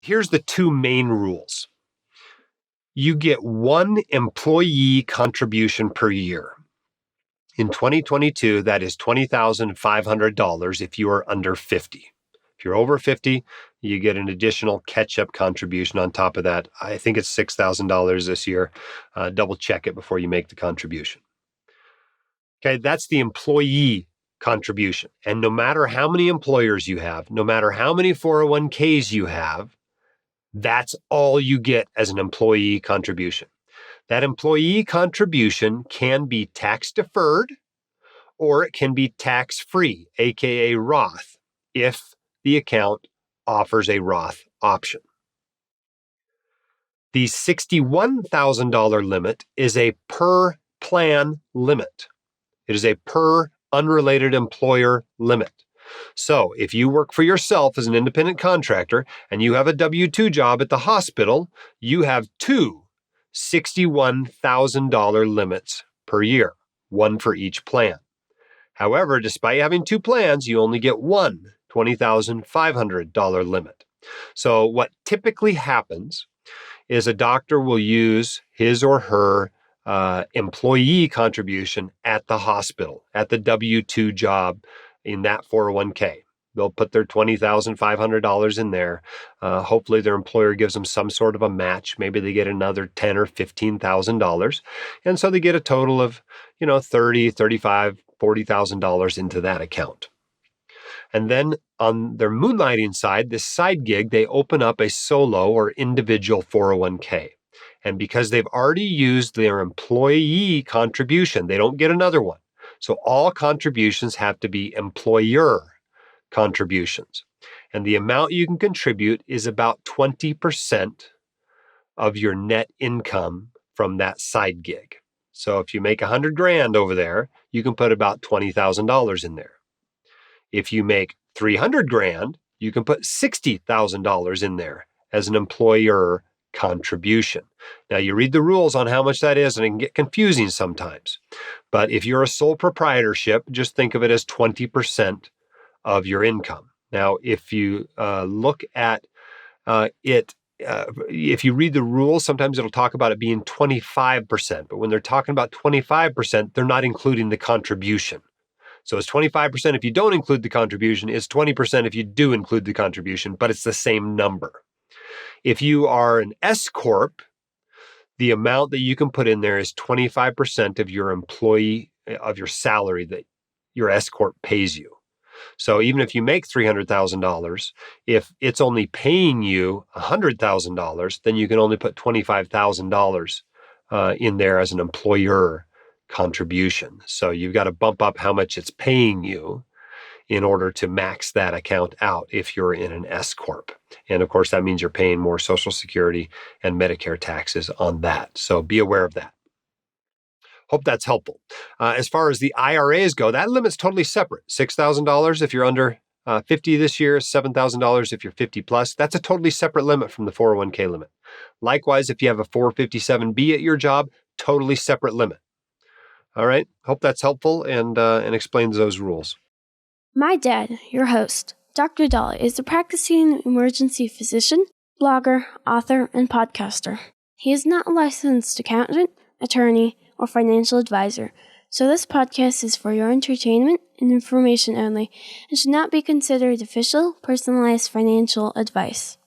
Here's the two main rules. You get one employee contribution per year. In 2022, that is $20,500 if you are under 50. If you're over 50, you get an additional catch-up contribution on top of that. I think it's $6,000 this year. Double check it before you make the contribution. Okay, that's the employee contribution. And no matter how many employers you have, no matter how many 401ks you have, that's all you get as an employee contribution. That employee contribution can be tax deferred or it can be tax-free, aka Roth, if the account offers a Roth option. The $61,000 limit is a per plan limit. It is a per unrelated employer limit. So if you work for yourself as an independent contractor and you have a W-2 job at the hospital, you have two $61,000 limits per year, one for each plan. However, despite having two plans, you only get one $20,500 limit. So what typically happens is a doctor will use his or her employee contribution at the hospital, at the W-2 job in that 401k. They'll put their $20,500 in there. Hopefully their employer gives them some sort of a match. Maybe they get another $10,000 or $15,000. And so they get a total of, $30,000, $35,000, $40,000 into that account. And then on their moonlighting side, this side gig, they open up a solo or individual 401k. And because they've already used their employee contribution, they don't get another one. So all contributions have to be employer contributions. And the amount you can contribute is about 20% of your net income from that side gig. So if you make $100,000 over there, you can put about $20,000 in there. If you make $300,000, you can put $60,000 in there as an employer contribution. Now you read the rules on how much that is and it can get confusing sometimes. But if you're a sole proprietorship, just think of it as 20% of your income. Now, if you look at it, if you read the rules, sometimes it'll talk about it being 25%. But when they're talking about 25%, they're not including the contribution. So it's 25% if you don't include the contribution, it's 20% if you do include the contribution, but it's the same number. If you are an S Corp, the amount that you can put in there is 25% of your salary that your S Corp pays you. So even if you make $300,000, if it's only paying you $100,000, then you can only put $25,000 in there as an employer contribution. So you've got to bump up how much it's paying you in order to max that account out if you're in an S Corp. And of course, that means you're paying more Social Security and Medicare taxes on that. So be aware of that. Hope that's helpful. As far as the IRAs go, that limit's totally separate. $6,000 if you're under 50 this year, $7,000 if you're 50 plus. That's a totally separate limit from the 401k limit. Likewise, if you have a 457B at your job, totally separate limit. All right. Hope that's helpful and explains those rules. My dad, your host, Dr. Dahl, is a practicing emergency physician, blogger, author, and podcaster. He is not a licensed accountant, attorney, or financial advisor, so this podcast is for your entertainment and information only and should not be considered official, personalized financial advice.